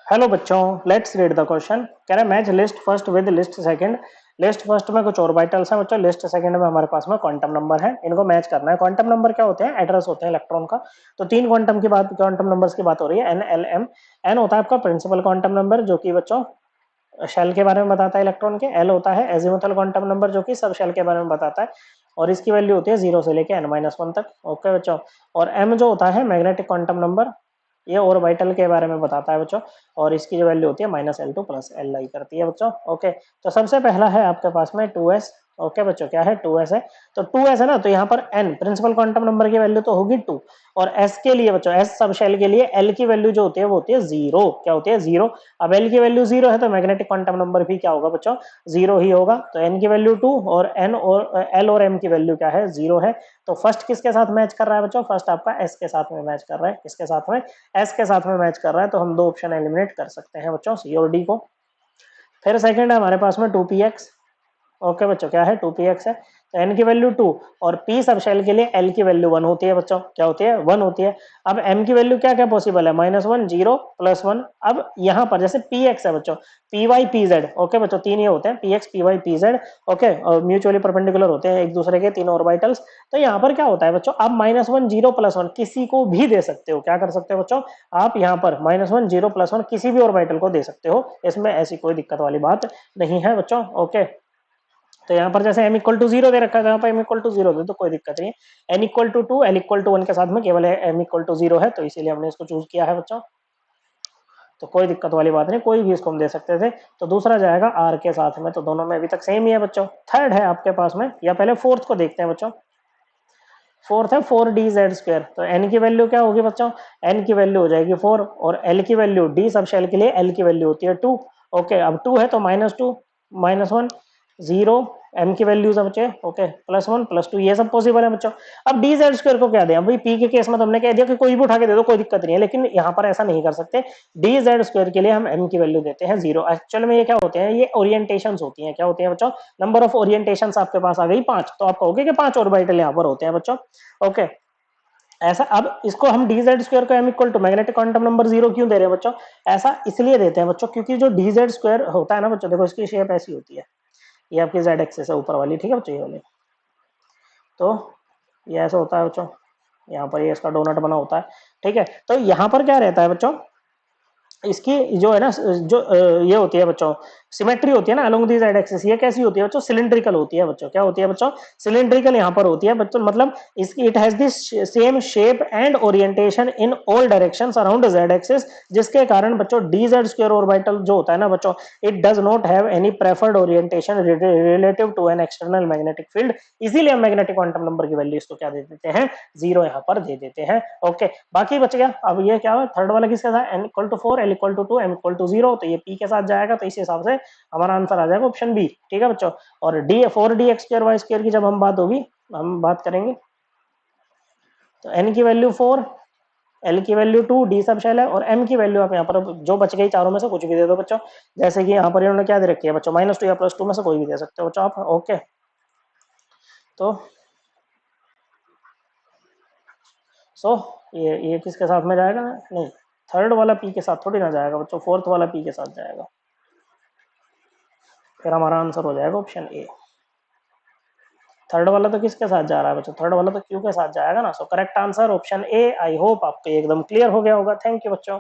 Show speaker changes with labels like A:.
A: Hello बच्चों, let's read the question. कह रहा है match list first with list second. List first में कुछ ऑर्बिटल्स हैं बच्चों, लिस्ट सेकंड में हमारे पास में क्वांटम नंबर है, इनको मैच करना है। क्वांटम नंबर क्या होते हैं? एड्रेस होते हैं इलेक्ट्रॉन का। तो तीन क्वांटम नंबर्स की बात हो रही है, एन एल एम। एन होता है आपका प्रिंसिपल क्वांटम नंबर जो कि बच्चों शेल के बारे में बताता है इलेक्ट्रॉन के। एल होता है एजीमुथल क्वांटम नंबर जो कि सब शेल के बारे में बताता है, और इसकी वैल्यू होती है 0 से लेके n-1 तक। ओके बच्चों। और एम जो होता है मैग्नेटिक क्वांटम नंबर, ये ऑर्बिटल के बारे में बताता है बच्चों, और इसकी जो वैल्यू होती है -L2 + Li करती है बच्चों। ओके, तो सबसे पहला है आपके पास में 2s। ओके बच्चों, क्या है? 2s है। तो 2s है ना, तो यहाँ पर n प्रिंसिपल क्वांटम नंबर की वैल्यू तो होगी 2, और s के लिए बच्चों, s सब शेल के लिए l की वैल्यू जो होती है वो होती है 0। क्या होती है? 0। अब l की वैल्यू 0 है तो मैग्नेटिक क्वांटम नंबर भी क्या होगा बच्चों? 0 ही होगा। तो n की वैल्यू 2 और n और l और m की वैल्यू क्या है? 0 है। तो फर्स्ट किसके साथ मैच कर रहा है बच्चों? फर्स्ट आपका s के साथ में मैच कर रहा है। किसके साथ में? s के साथ में मैच कर रहा है, तो हम दो ऑप्शन एलिमिनेट कर सकते हैं बच्चों, सी और डी को। फिर सेकंड है हमारे पास में 2px। ओके बच्चों, क्या है? 2px है। तो n की वैल्यू 2 और p सब शेल के लिए l की वैल्यू 1 होती है बच्चों। क्या होती है? 1 होती है। अब m की वैल्यू क्या क्या पॉसिबल है? -1, 0, +1। अब यहाँ पर जैसे px है बच्चों, py pz। ओके बच्चों, तीन ये होते हैं, px py pz। ओके, और म्यूचुअली परपेंडिकुलर होते हैं एक दूसरे के, तीन ऑर्बिटल्स। तो यहाँ पर क्या होता है बच्चों? आप -1, 0, +1 किसी को भी दे सकते हो। क्या कर सकते हो बच्चों? आप यहाँ पर -1, 0, +1 किसी भी ऑर्बिटल को दे सकते हो, इसमें ऐसी कोई दिक्कत वाली बात नहीं है बच्चों। ओके, तो यहाँ पर जैसे m = 0 दे रखा है, यहाँ पर m = 0 दे तो कोई दिक्कत नहीं है। n = 2, l = 1 के साथ में केवल m = 0 है, तो इसीलिए हमने इसको चूज किया है बच्चों। तो कोई दिक्कत वाली बात नहीं, कोई भी इसको हम दे सकते थे। तो दूसरा जाएगा r के साथ में, तो दोनों में अभी तक सेम ही है बच्चों। थर्ड है आपके पास में, या पहले फोर्थ को देखते हैं बच्चों। फोर्थ है 4dz²। तो n की वैल्यू क्या होगी बच्चों? n की वैल्यू हो जाएगी 4, और l की वैल्यू, d सब शेल के लिए l की वैल्यू होती है 2। ओके, अब 2 है तो -2, -1, 0, m की वैल्यू सब बच्चे। ओके, +1, +2, ये सब पॉसिबल है बच्चों। अब dz² को क्या दें? अभी p के केस में तो हमने कह दिया कि कोई भी उठा के दे दो, कोई दिक्कत नहीं है, लेकिन यहाँ पर ऐसा नहीं कर सकते। dz² के लिए हम m की वैल्यू देते हैं 0। एक्चुअल में ये क्या होते हैं? ये ओरिएंटेशंस होती हैं। क्या होती हैं बच्चों? नंबर ऑफ ओरिएंटेशंस आपके पास आ गई 5, तो आप कहोगे कि 5 ऑर्बिटल यहाँ पर होते हैं बच्चों। ओके, ऐसा। अब इसको हम dz² को m = मैग्नेटिक क्वांटम नंबर 0 क्यों दे रहे हैं बच्चों? ऐसा इसलिए देते हैं बच्चों, क्योंकि जो dz² होता है ना बच्चों, देखो इसकी शेप ऐसी होती है, ये आपकी z एक्सिस है ऊपर वाली, ठीक है बच्चों, ये वाली। तो ये ऐसा होता है बच्चों, यहाँ पर ये इसका डोनट बना होता है, ठीक है। तो यहाँ पर क्या रहता है बच्चों? इसकी जो है ना, जो ये होती है बच्चों, सिमेट्री होती है ना अलोंग दी जेड एक्सिस, ये कैसी होती है बच्चों? सिलिंड्रिकल होती है बच्चों। क्या होती है बच्चों? सिलिंड्रिकल यहाँ पर होती है बच्चों, मतलब इसकी it has this same shape and orientation in all directions around Z axis, जिसके कारण बच्चों dz² ऑर्बिटल जो होता है ना बच्चों, it does not have any preferred orientation relative to an external magnetic field. इसीलिए हम मैग्नेटिक क्वांटम नंबर की वैल्यू इसको क्या दे देते हैं? 0 यहाँ पर दे देते हैं। ओके, बाकी बच गया। अब ये क्या है? थर्ड वाला किसके साथ? n = 4, l = 2, m = 0, तो ये p के साथ जाएगा, तो इस हिसाब से हमारा आंसर आ जाएगा ऑप्शन बी। ठीक है बच्चों। और d 4dx² y² की जब हम बात होगी, हम बात करेंगे, तो n की वैल्यू 4, l की वैल्यू 2, d सब शेल है, और m की वैल्यू आप यहाँ पर जो बच गई चारों में से कुछ भी दे दो बच्चों। जैसे कि यहाँ पर इन्होंने क्या दे रखी है बच्चों? -2 या +2 में से कोई भी दे सकते हो बच्चों आप। ओके, तो सो ये किसके साथ में जाएगा? नहीं, थर्ड वाला p के साथ थोड़ी ना जाएगा बच्चों, फोर्थ वाला p के साथ जाएगा। फिर हमारा आंसर हो जाएगा ऑप्शन ए। थर्ड वाला तो किसके साथ जा रहा है बच्चों? थर्ड वाला तो क्यू के साथ जाएगा ना। So correct answer option A. I hope आपको एकदम क्लियर हो गया होगा। थैंक यू बच्चों।